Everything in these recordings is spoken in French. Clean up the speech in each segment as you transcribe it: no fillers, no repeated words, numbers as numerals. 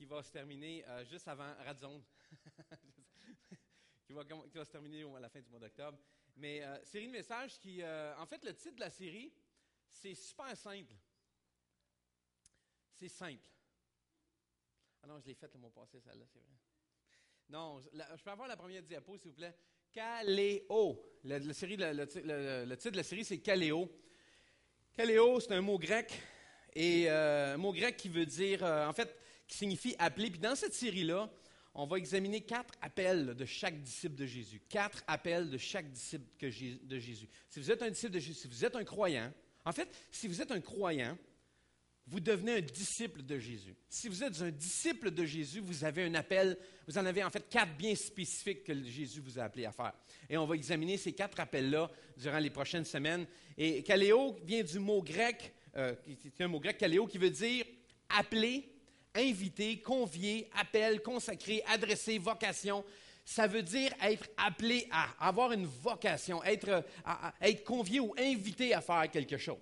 qui va se terminer juste avant Radzone, qui va se terminer à la fin du mois d'octobre. Mais série de messages qui, en fait, le titre de la série, c'est super simple. C'est simple. Ah non, je l'ai faite le mois passé, celle-là, c'est vrai. Non, je peux avoir la première diapo, s'il vous plaît. Kaléo. Le titre de la série, c'est Kaléo. Kaléo, c'est un mot grec. Et un mot grec qui veut dire, en fait, qui signifie appeler. Puis dans cette série-là, on va examiner 4 appels de chaque disciple de Jésus. 4 appels de chaque disciple de Jésus. Si vous êtes un disciple de Jésus, si vous êtes un croyant, en fait, si vous êtes un croyant, vous devenez un disciple de Jésus. Si vous êtes un disciple de Jésus, vous avez un appel, vous en avez en fait 4 bien spécifiques que Jésus vous a appelé à faire. Et on va examiner ces 4 appels-là durant les prochaines semaines. Et kaléo vient du mot grec, c'est un mot grec, kaléo, qui veut dire appeler, inviter, convier, appel, consacrer, adresser, vocation. Ça veut dire être appelé à, avoir une vocation, être convié ou invité à faire quelque chose.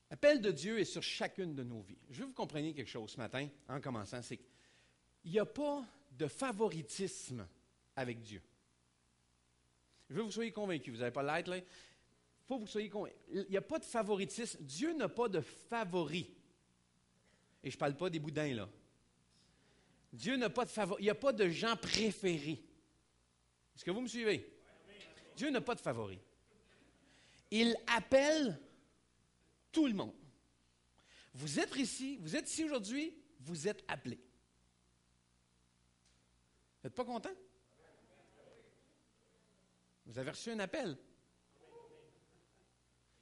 L'appel de Dieu est sur chacune de nos vies. Je veux que vous compreniez quelque chose ce matin, en commençant, c'est qu'il n'y a pas de favoritisme avec Dieu. Je veux que vous soyez convaincus. Vous n'avez pas l'être, là. Il faut que vous soyez convaincus. Il n'y a pas de favoritisme. Dieu n'a pas de favoris. Et je ne parle pas des boudins, là. Dieu n'a pas de favoris. Il n'y a pas de gens préférés. Est-ce que vous me suivez? Dieu n'a pas de favoris. Il appelle tout le monde. Vous êtes ici aujourd'hui, vous êtes appelés. Vous n'êtes pas content? Vous avez reçu un appel.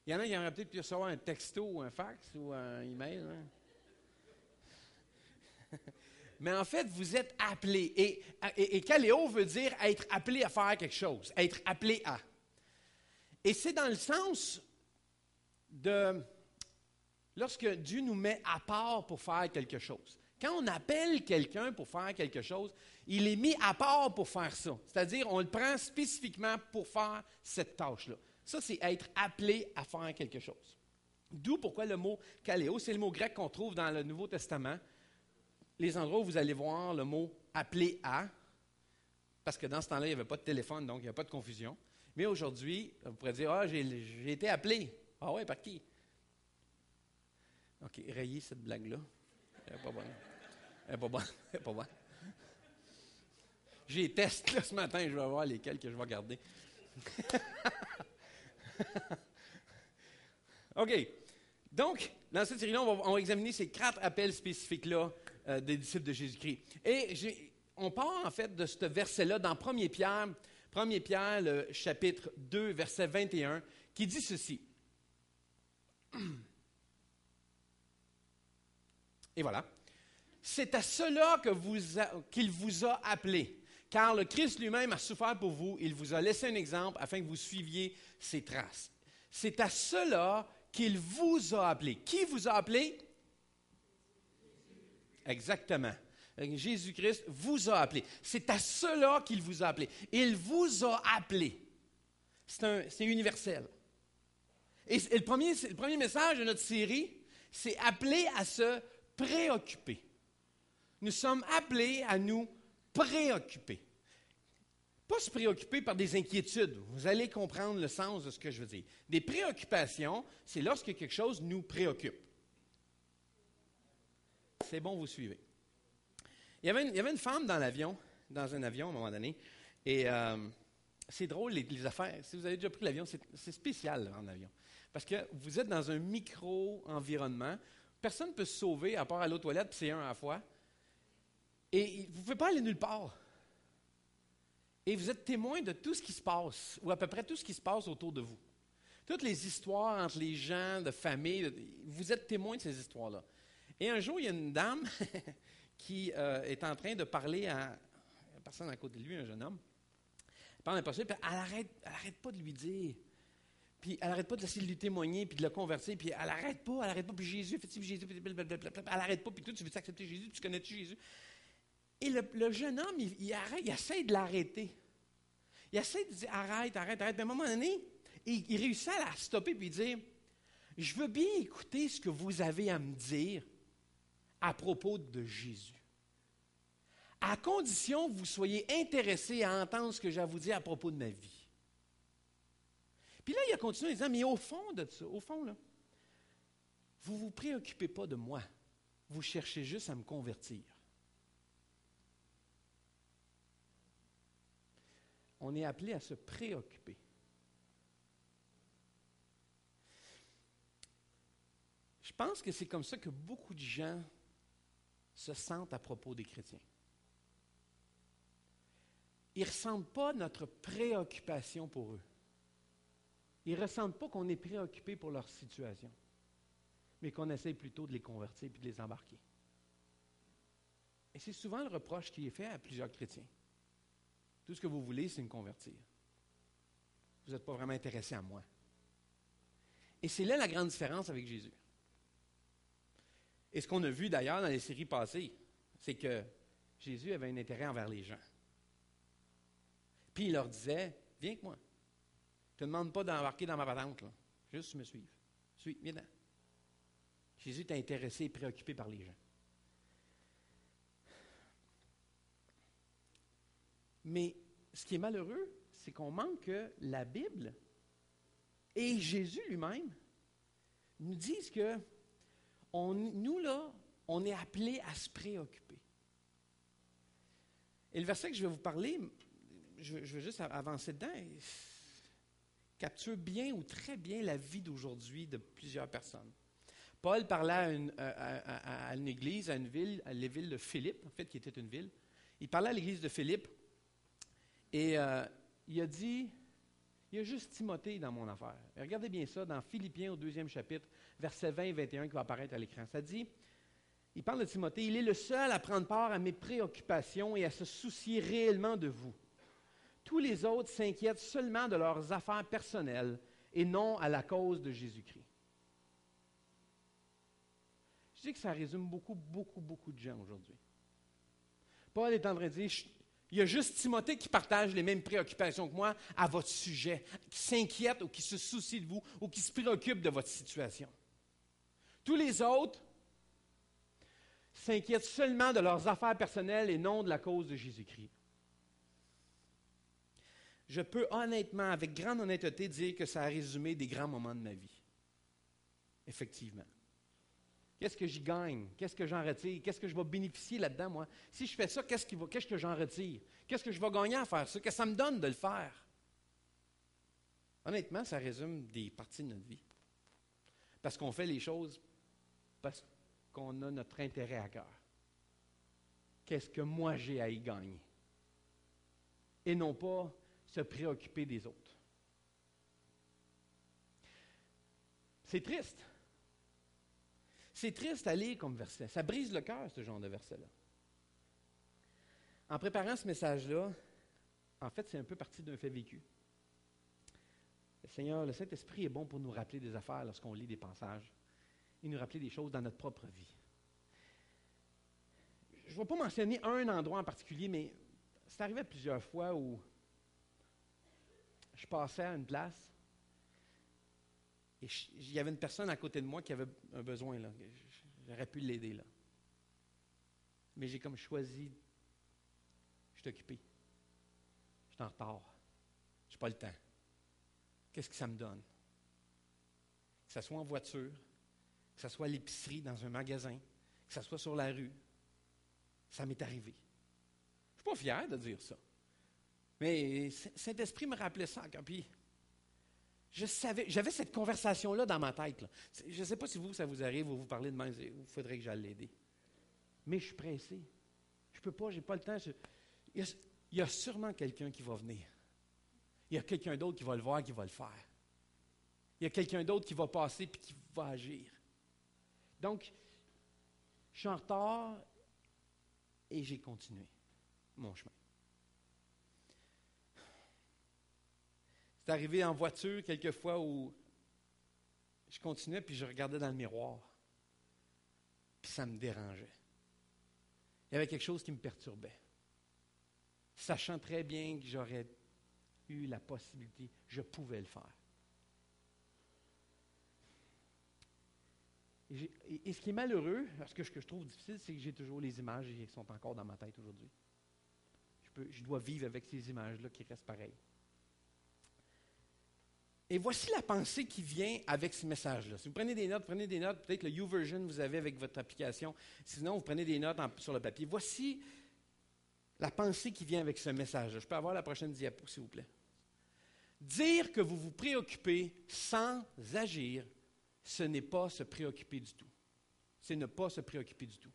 Il y en a qui aimeraient peut-être pu recevoir un texto ou un fax ou un email. Hein? Mais en fait, vous êtes appelés. Et kaléo veut dire être appelé à faire quelque chose, être appelé à. Et c'est dans le sens de lorsque Dieu nous met à part pour faire quelque chose. Quand on appelle quelqu'un pour faire quelque chose, il est mis à part pour faire ça. C'est-à-dire, on le prend spécifiquement pour faire cette tâche-là. Ça, c'est être appelé à faire quelque chose. D'où pourquoi le mot kaléo, c'est le mot grec qu'on trouve dans le Nouveau Testament. Les endroits où vous allez voir le mot appelé à, parce que dans ce temps-là, il n'y avait pas de téléphone, donc il n'y a pas de confusion. Mais aujourd'hui, vous pourrez dire, j'ai été appelé. Ah ouais, par qui? OK, rayez cette blague-là. Elle n'est pas bonne. Elle n'est pas bonne. Elle n'est pas bonne. J'ai les tests là, ce matin, je vais voir lesquels que je vais garder. OK. Donc, dans cette série-là, on va examiner ces 4 appels spécifiques-là des disciples de Jésus-Christ. Et on part en fait de ce verset-là dans 1 Pierre, le chapitre 2, verset 21, qui dit ceci. Et voilà. C'est à cela qu'il vous a appelé. Car le Christ lui-même a souffert pour vous. Il vous a laissé un exemple afin que vous suiviez ses traces. C'est à cela qu'il vous a appelé. Qui vous a appelé? Exactement. Jésus-Christ vous a appelé. C'est à cela qu'il vous a appelé. Il vous a appelé. C'est universel. Et le premier message de notre série, c'est appeler à se préoccuper. Nous sommes appelés à nous préoccuper. Pas se préoccuper par des inquiétudes. Vous allez comprendre le sens de ce que je veux dire. Des préoccupations, c'est lorsque quelque chose nous préoccupe. C'est bon, vous suivez. Il y avait une femme dans un avion à un moment donné, et c'est drôle les affaires. Si vous avez déjà pris l'avion, c'est spécial là, en avion. Parce que vous êtes dans un micro-environnement. Personne ne peut se sauver à part aller aux toilettes, puis c'est un à la fois. Et vous ne pouvez pas aller nulle part. Et vous êtes témoin de tout ce qui se passe, ou à peu près tout ce qui se passe autour de vous. Toutes les histoires entre les gens, de famille, vous êtes témoin de ces histoires-là. Et un jour, il y a une dame qui est en train de parler à une personne à côté de lui, un jeune homme. Elle parle à un pasteur, puis elle arrête pas de lui dire. Puis elle n'arrête pas d'essayer de lui témoigner, puis de le convertir, puis elle n'arrête pas, puis Jésus, fait-il Jésus, blablabla. Elle n'arrête pas, puis toi, tu veux accepter Jésus, tu connais-tu Jésus? Et le jeune homme, il essaie de l'arrêter. Il essaie de dire, arrête. Mais à un moment donné, il réussit à la stopper, puis dire, je veux bien écouter ce que vous avez à me dire. à propos de Jésus. À condition que vous soyez intéressé à entendre ce que j'ai à vous dire à propos de ma vie. Puis là, il a continué en disant, mais au fond de ça, au fond, là, vous ne vous préoccupez pas de moi. Vous cherchez juste à me convertir. On est appelé à se préoccuper. Je pense que c'est comme ça que beaucoup de gens se sentent à propos des chrétiens. Ils ne ressentent pas notre préoccupation pour eux. Ils ne ressentent pas qu'on est préoccupé pour leur situation, mais qu'on essaie plutôt de les convertir et de les embarquer. Et c'est souvent le reproche qui est fait à plusieurs chrétiens. Tout ce que vous voulez, c'est me convertir. Vous n'êtes pas vraiment intéressé à moi. Et c'est là la grande différence avec Jésus. Et ce qu'on a vu d'ailleurs dans les séries passées, c'est que Jésus avait un intérêt envers les gens. Puis il leur disait, viens avec moi. Je ne te demande pas d'embarquer dans ma patente, là. Juste me suivre. Viens dedans. Jésus était intéressé et préoccupé par les gens. Mais ce qui est malheureux, c'est qu'on manque que la Bible et Jésus lui-même nous disent que nous, là, on est appelés à se préoccuper. Et le verset que je vais vous parler, je vais juste avancer dedans, capture bien ou très bien la vie d'aujourd'hui de plusieurs personnes. Paul parlait à une église, à une ville, à la ville de Philippe, en fait, qui était une ville. Il parlait à l'église de Philippe et il a dit, il y a juste Timothée dans mon affaire. Et regardez bien ça dans Philippiens au 2e chapitre, versets 20 et 21 qui va apparaître à l'écran. Ça dit, il parle de Timothée, il est le seul à prendre part à mes préoccupations et à se soucier réellement de vous. Tous les autres s'inquiètent seulement de leurs affaires personnelles et non à la cause de Jésus-Christ. Je dis que ça résume beaucoup de gens aujourd'hui. Paul est en train de dire, il y a juste Timothée qui partage les mêmes préoccupations que moi à votre sujet, qui s'inquiète ou qui se soucie de vous ou qui se préoccupe de votre situation. Tous les autres s'inquiètent seulement de leurs affaires personnelles et non de la cause de Jésus-Christ. Je peux honnêtement, avec grande honnêteté, dire que ça a résumé des grands moments de ma vie. Effectivement. Qu'est-ce que j'y gagne? Qu'est-ce que j'en retire? Qu'est-ce que je vais bénéficier là-dedans, moi? Si je fais ça, qu'est-ce que j'en retire? Qu'est-ce que je vais gagner à faire ça? Qu'est-ce que ça me donne de le faire? Honnêtement, ça résume des parties de notre vie. Parce qu'on fait les choses parce qu'on a notre intérêt à cœur. Qu'est-ce que moi j'ai à y gagner? Et non pas se préoccuper des autres. C'est triste. C'est triste à lire comme verset. Ça brise le cœur, ce genre de verset-là. En préparant ce message-là, en fait, c'est un peu parti d'un fait vécu. Le Seigneur, le Saint-Esprit est bon pour nous rappeler des affaires lorsqu'on lit des passages et nous rappeler des choses dans notre propre vie. Je ne vais pas mentionner un endroit en particulier, mais c'est arrivé plusieurs fois où je passais à une place et il y avait une personne à côté de moi qui avait un besoin, là. J'aurais pu l'aider, là. Mais j'ai comme choisi, je suis occupé. Je suis en retard. Je n'ai pas le temps. Qu'est-ce que ça me donne? Que ce soit en voiture, que ce soit à l'épicerie, dans un magasin, que ce soit sur la rue, ça m'est arrivé. Je ne suis pas fier de dire ça. Mais Saint-Esprit me rappelait ça. Puis j'avais cette conversation-là dans ma tête, là. Je ne sais pas si ça vous arrive, vous parlez de même, il faudrait que j'aille l'aider. Mais je suis pressé. Je ne peux pas, je n'ai pas le temps. Il y a sûrement quelqu'un qui va venir. Il y a quelqu'un d'autre qui va le voir, qui va le faire. Il y a quelqu'un d'autre qui va passer et qui va agir. Donc, je suis en retard et j'ai continué mon chemin. C'est arrivé en voiture quelquefois où je continuais puis je regardais dans le miroir. Puis ça me dérangeait. Il y avait quelque chose qui me perturbait. Sachant très bien que j'aurais eu la possibilité, je pouvais le faire. Et ce qui est malheureux, ce que je trouve difficile, c'est que j'ai toujours les images qui sont encore dans ma tête aujourd'hui. Je dois vivre avec ces images-là qui restent pareilles. Et voici la pensée qui vient avec ce message-là. Si vous prenez des notes, peut-être le YouVersion vous avez avec votre application. Sinon, vous prenez des notes sur le papier. Voici la pensée qui vient avec ce message-là. Je peux avoir la prochaine diapo, s'il vous plaît. Dire que vous vous préoccupez sans agir, ce n'est pas se préoccuper du tout. C'est ne pas se préoccuper du tout.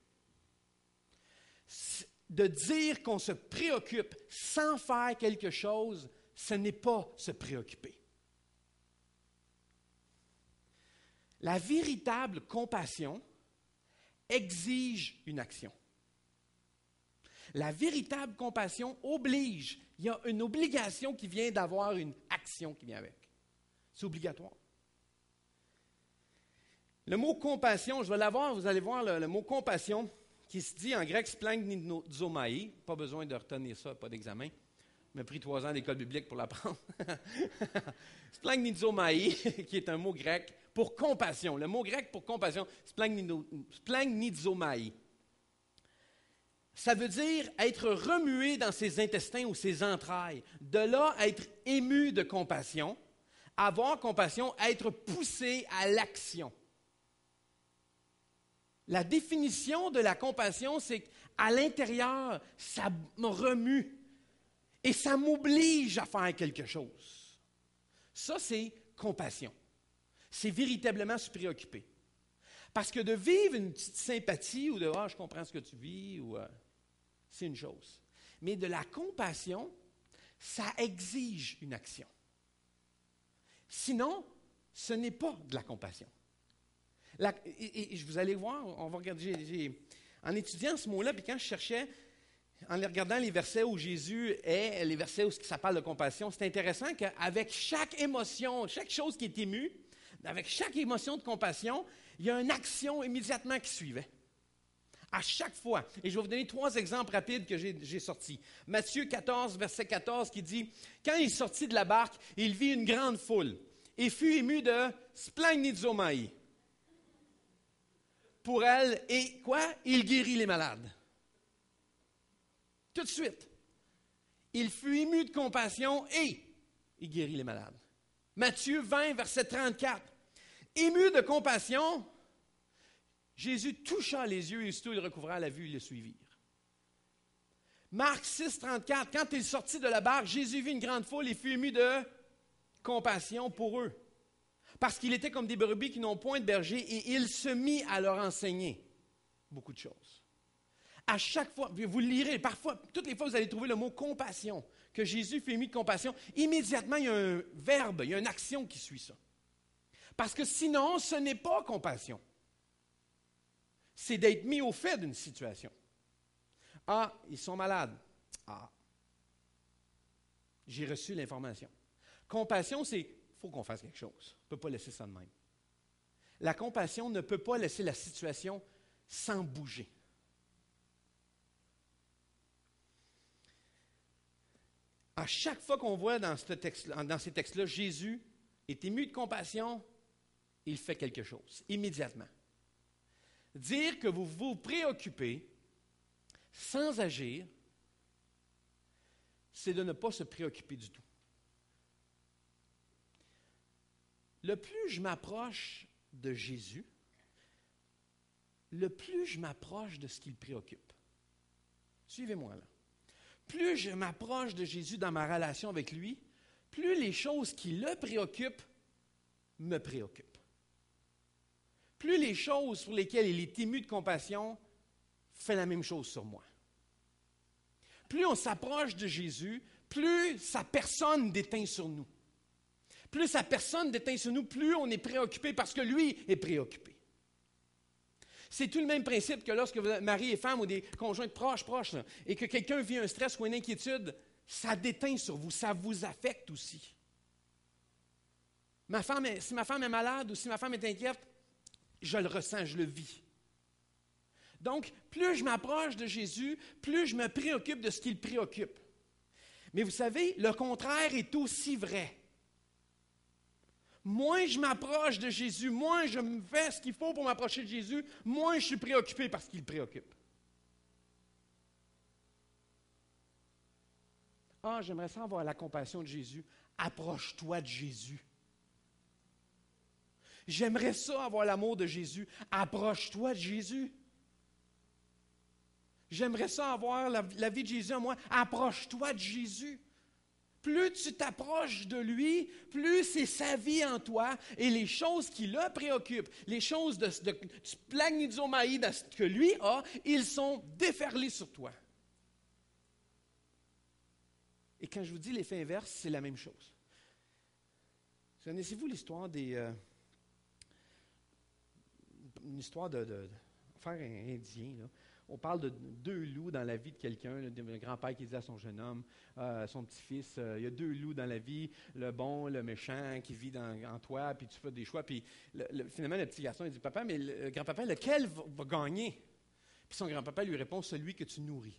De dire qu'on se préoccupe sans faire quelque chose, ce n'est pas se préoccuper. La véritable compassion exige une action. La véritable compassion oblige. Il y a une obligation qui vient d'avoir une action qui vient avec. C'est obligatoire. Le mot compassion, je vais l'avoir, vous allez voir le mot compassion qui se dit en grec splagnidzomai. Pas besoin de retenir ça, pas d'examen. Il m'a pris 3 ans d'école biblique pour l'apprendre. Splagnidzomai, qui est un mot grec pour compassion. Le mot grec pour compassion, splagnidzomai. Ça veut dire être remué dans ses intestins ou ses entrailles. De là, être ému de compassion. Avoir compassion, être poussé à l'action. La définition de la compassion, c'est qu'à l'intérieur, ça me remue et ça m'oblige à faire quelque chose. Ça, c'est compassion. C'est véritablement se préoccuper. Parce que de vivre une petite sympathie ou de « Ah, je comprends ce que tu vis » ou c'est une chose. Mais de la compassion, ça exige une action. Sinon, ce n'est pas de la compassion. Et vous allez voir, on va regarder, en étudiant ce mot-là, puis quand je cherchais, en regardant les versets où Jésus est, les versets où ça parle de compassion, c'est intéressant qu'avec chaque émotion, chaque chose qui est émue, avec chaque émotion de compassion, il y a une action immédiatement qui suivait. À chaque fois. Et je vais vous donner 3 exemples rapides que j'ai sortis. Matthieu 14, verset 14, qui dit « Quand il sortit de la barque, il vit une grande foule et fut ému de splagnidzomai. Pour elle, et quoi? Il guérit les malades. » Tout de suite. Il fut ému de compassion et il guérit les malades. Matthieu 20, verset 34. Ému de compassion, Jésus toucha les yeux et aussitôt il recouvra la vue et le suivirent. Marc 6, 34. Quand il sortit de la barque, Jésus vit une grande foule et fut ému de compassion pour eux. Parce qu'il était comme des brebis qui n'ont point de berger et il se mit à leur enseigner beaucoup de choses. À chaque fois, vous le lirez, parfois, toutes les fois vous allez trouver le mot compassion, que Jésus fut ému de compassion. Immédiatement, il y a un verbe, il y a une action qui suit ça. Parce que sinon, ce n'est pas compassion. C'est d'être mis au fait d'une situation. Ah, ils sont malades. Ah, j'ai reçu l'information. Compassion, c'est, il faut qu'on fasse quelque chose. On ne peut pas laisser ça de même. La compassion ne peut pas laisser la situation sans bouger. À chaque fois qu'on voit dans ces textes-là, Jésus est ému de compassion, il fait quelque chose, immédiatement. Dire que vous vous préoccupez sans agir, c'est de ne pas se préoccuper du tout. Le plus je m'approche de Jésus, le plus je m'approche de ce qui le préoccupe. Suivez-moi là. Plus je m'approche de Jésus dans ma relation avec lui, plus les choses qui le préoccupent me préoccupent. Plus les choses sur lesquelles il est ému de compassion fait la même chose sur moi. Plus on s'approche de Jésus, plus sa personne déteint sur nous. Plus sa personne déteint sur nous, plus on est préoccupé parce que lui est préoccupé. C'est tout le même principe que lorsque vous êtes mari et femme ou des conjoints proches, là, et que quelqu'un vit un stress ou une inquiétude, ça déteint sur vous, ça vous affecte aussi. Si ma femme est malade ou si ma femme est inquiète, je le ressens, je le vis. Donc, plus je m'approche de Jésus, plus je me préoccupe de ce qu'il préoccupe. Mais vous savez, le contraire est aussi vrai. Moins je m'approche de Jésus, moins je me fais ce qu'il faut pour m'approcher de Jésus, moins je suis préoccupé par ce qui le préoccupe. Ah, j'aimerais ça avoir la compassion de Jésus. Approche-toi de Jésus. J'aimerais ça avoir l'amour de Jésus. Approche-toi de Jésus. J'aimerais ça avoir la vie de Jésus en moi. Approche-toi de Jésus. Plus tu t'approches de lui, plus c'est sa vie en toi et les choses qui le préoccupent, les choses du splagnizomaï que lui a, ils sont déferlés sur toi. Et quand je vous dis l'effet inverse, c'est la même chose. Connaissez-vous l'histoire une histoire de frère indien, là? On parle de 2 loups dans la vie de quelqu'un, le grand-père qui dit à son jeune homme, son petit-fils, il y a 2 loups dans la vie, le bon, le méchant, qui vit en toi, puis tu fais des choix. Puis finalement, le petit garçon, il dit, papa, mais le grand-papa, lequel va gagner? Puis son grand-papa lui répond, celui que tu nourris.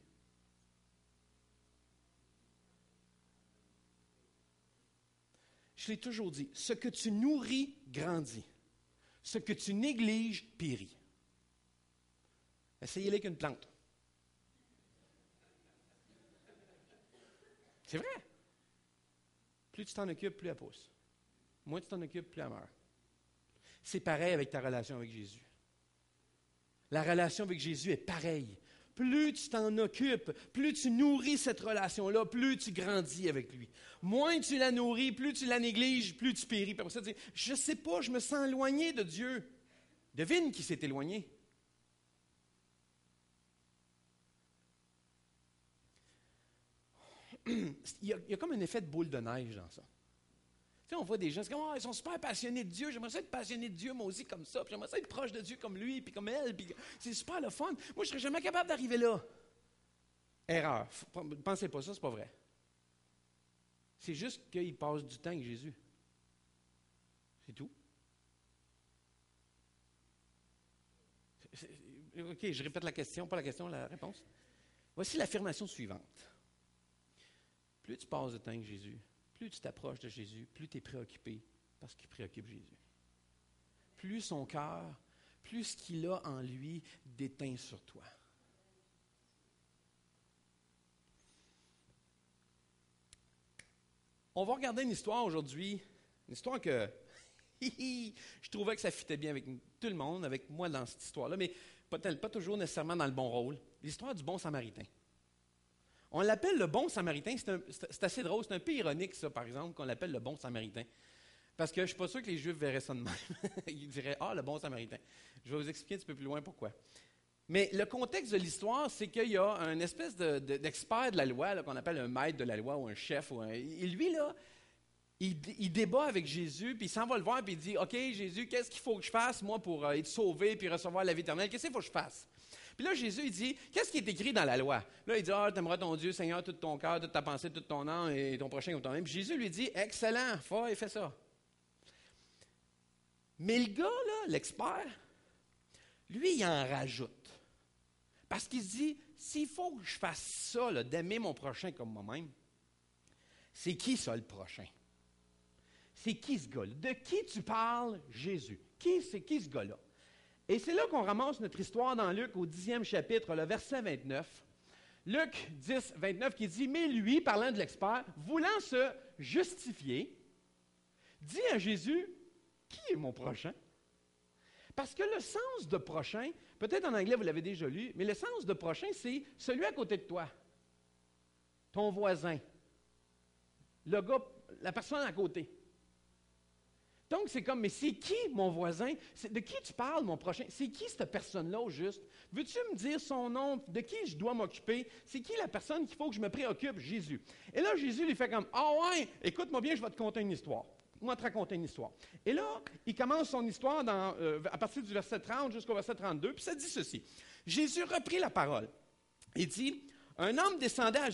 Je l'ai toujours dit, ce que tu nourris grandit. Ce que tu négliges périt. Essayez-le avec une plante. C'est vrai. Plus tu t'en occupes, plus elle pousse. Moins tu t'en occupes, plus elle meurt. C'est pareil avec ta relation avec Jésus. La relation avec Jésus est pareille. Plus tu t'en occupes, plus tu nourris cette relation-là, plus tu grandis avec lui. Moins tu la nourris, plus tu la négliges, plus tu péris. Puis après ça, tu dis, je ne sais pas, je me sens éloigné de Dieu. Devine qui s'est éloigné. Il y a comme un effet de boule de neige dans ça. Tu sais, on voit des gens, c'est comme, oh, ils sont super passionnés de Dieu, j'aimerais ça être passionné de Dieu, moi aussi, comme ça, puis j'aimerais ça être proche de Dieu comme lui, puis comme elle, puis c'est super le fun. Moi, je ne serais jamais capable d'arriver là. Erreur. Ne pensez pas ça, c'est pas vrai. C'est juste qu'ils passent du temps avec Jésus. C'est tout. OK, je répète la question, pas la question, la réponse. Voici l'affirmation suivante. Plus tu passes de temps avec Jésus, plus tu t'approches de Jésus, plus tu es préoccupé par ce qui préoccupe Jésus. Plus son cœur, plus ce qu'il a en lui déteint sur toi. On va regarder une histoire aujourd'hui, une histoire que je trouvais que ça fitait bien avec tout le monde, avec moi dans cette histoire-là, mais pas toujours nécessairement dans le bon rôle. L'histoire du bon Samaritain. On l'appelle le bon Samaritain, c'est assez drôle, c'est un peu ironique ça, par exemple, qu'on l'appelle le bon Samaritain. Parce que je ne suis pas sûr que les Juifs verraient ça de même. Ils diraient, le bon Samaritain. Je vais vous expliquer un petit peu plus loin pourquoi. Mais le contexte de l'histoire, c'est qu'il y a un espèce d'expert de la loi, là, qu'on appelle un maître de la loi ou un chef. Et lui, là, il débat avec Jésus, puis il s'en va le voir, puis il dit, OK, Jésus, qu'est-ce qu'il faut que je fasse, moi, pour être sauvé puis recevoir la vie éternelle? Qu'est-ce qu'il faut que je fasse? Puis là, Jésus, il dit, qu'est-ce qui est écrit dans la loi? Là, il dit, tu aimeras ton Dieu, Seigneur, tout ton cœur, toute ta pensée, toute ton âme et ton prochain comme toi-même. Puis Jésus lui dit, excellent, fais ça. Mais le gars, là, l'expert, lui, il en rajoute. Parce qu'il se dit, s'il faut que je fasse ça, là, d'aimer mon prochain comme moi-même, c'est qui ça, le prochain? C'est qui ce gars-là? De qui tu parles, Jésus? C'est qui ce gars-là? Et c'est là qu'on ramasse notre histoire dans Luc au 10e chapitre, le verset 29. Luc 10, 29 qui dit, mais lui, parlant de l'expert, voulant se justifier, dit à Jésus, qui est mon prochain? Parce que le sens de prochain, peut-être en anglais vous l'avez déjà lu, mais le sens de prochain, c'est celui à côté de toi, ton voisin, le gars, la personne à côté. Donc, c'est comme, mais c'est qui mon voisin? De qui tu parles, mon prochain? C'est qui cette personne-là, au juste? Veux-tu me dire son nom? De qui je dois m'occuper? C'est qui la personne qu'il faut que je me préoccupe? Jésus. Et là, Jésus lui fait comme, ouais, écoute-moi bien, je vais te conter une histoire. Moi, te raconter une histoire. Et là, il commence son histoire à partir du verset 30 jusqu'au verset 32, puis ça dit ceci. Jésus reprit la parole. Il dit, un homme descendait de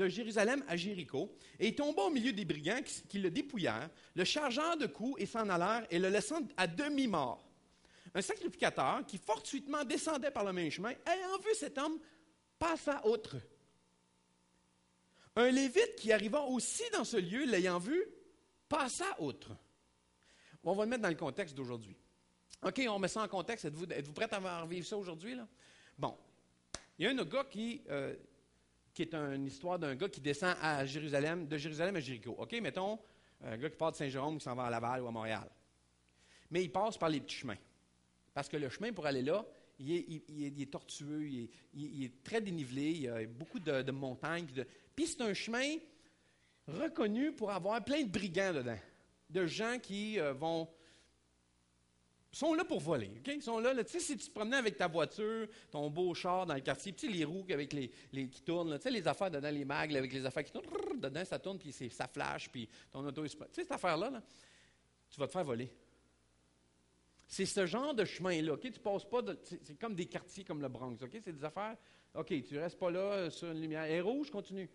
Jérusalem à Jéricho, et il tomba au milieu des brigands qui le dépouillèrent, le chargeant de coups et s'en allèrent, et le laissant à demi-mort. Un sacrificateur qui fortuitement descendait par le même chemin, ayant vu cet homme, passa outre. Un lévite qui arriva aussi dans ce lieu, l'ayant vu, passa outre. On va le mettre dans le contexte d'aujourd'hui. OK, on met ça en contexte. Êtes-vous prêts à revivre ça aujourd'hui, là? Bon. Il y a un gars qui est une histoire d'un gars qui descend à Jérusalem, de Jérusalem à Jéricho. OK, mettons, un gars qui part de Saint-Jérôme qui s'en va à Laval ou à Montréal. Mais il passe par les petits chemins. Parce que le chemin pour aller là, il est tortueux, il est très dénivelé, il y a beaucoup de montagnes. Puis c'est un chemin reconnu pour avoir plein de brigands dedans. De gens qui sont là pour voler. Okay? Ils sont là, tu sais, si tu te promenais avec ta voiture, ton beau char dans le quartier, tu sais, les roues avec qui tournent, là, tu sais, les affaires dedans, les mags avec les affaires qui tournent, dedans, ça tourne, puis ça flash, puis ton auto, tu sais, cette affaire-là, là, tu vas te faire voler. C'est ce genre de chemin-là, OK? Tu passes pas, c'est comme des quartiers comme le Bronx, OK? C'est des affaires, OK, tu restes pas là sur une lumière. Elle est rouge, continue.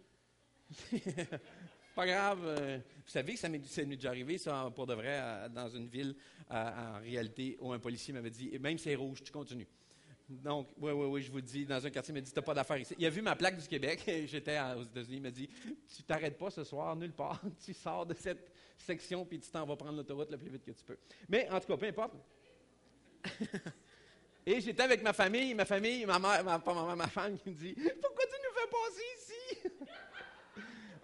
Pas grave. Vous savez que ça m'est déjà arrivé, ça, pour de vrai, dans une ville, en réalité, où un policier m'avait dit, même si c'est rouge, tu continues. Donc, oui, je vous le dis, dans un quartier, il m'a dit, t'as pas d'affaires ici. Il a vu ma plaque du Québec, j'étais aux États-Unis, il m'a dit, tu t'arrêtes pas ce soir, nulle part, tu sors de cette section, puis tu t'en vas prendre l'autoroute le plus vite que tu peux. Mais, en tout cas, peu importe. Et j'étais avec ma famille, ma femme qui me dit, pourquoi tu nous fais passer ici?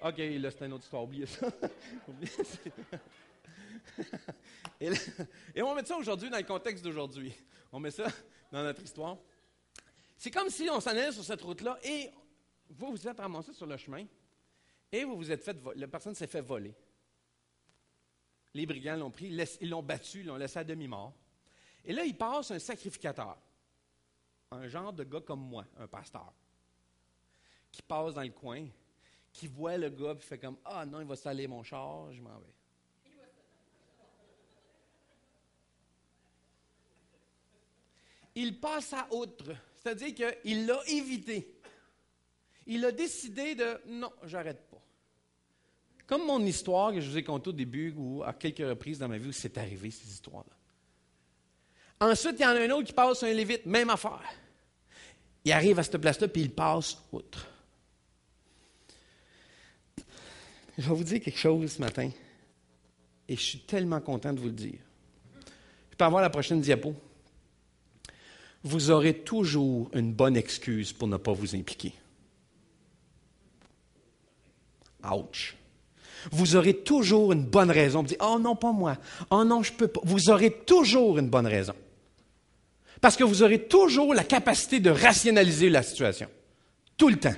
OK, là, c'est une autre histoire. Oubliez ça. Et on met ça aujourd'hui dans le contexte d'aujourd'hui. On met ça dans notre histoire. C'est comme si on s'en allait sur cette route-là et vous vous êtes ramassé sur le chemin et vous vous êtes fait voler. La personne s'est fait voler. Les brigands l'ont pris, ils l'ont battu, ils l'ont laissé à demi-mort. Et là, il passe un sacrificateur. Un genre de gars comme moi, un pasteur, qui passe dans le coin, qui voit le gars et fait comme « Ah non, il va saler mon char, je m'en vais. » Il passe à outre, c'est-à-dire qu'il l'a évité. Il a décidé de « Non, j'arrête pas. » Comme mon histoire que je vous ai contée au début, ou à quelques reprises dans ma vie où c'est arrivé, ces histoires-là. Ensuite, il y en a un autre qui passe un lévite, même affaire. Il arrive à cette place-là, puis il passe outre. Je vais vous dire quelque chose ce matin, et je suis tellement content de vous le dire. Je peux avoir la prochaine diapo. Vous aurez toujours une bonne excuse pour ne pas vous impliquer. Ouch! Vous aurez toujours une bonne raison pour dire « Oh non, pas moi. Oh non, je peux pas. » Vous aurez toujours une bonne raison. Parce que vous aurez toujours la capacité de rationaliser la situation. Tout le temps.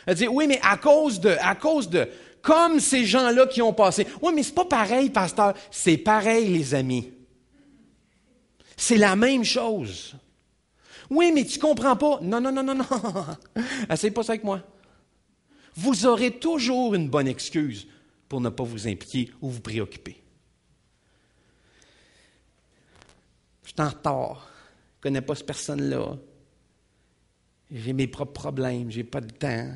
À dire « Oui, mais à cause de, comme ces gens-là qui ont passé. » Oui, mais c'est pas pareil, pasteur. C'est pareil, les amis. C'est la même chose. Oui, mais tu comprends pas. Non. Essaye pas ça avec moi. Vous aurez toujours une bonne excuse pour ne pas vous impliquer ou vous préoccuper. Je suis en retard. Je ne connais pas cette personne-là. J'ai mes propres problèmes. J'ai pas de temps.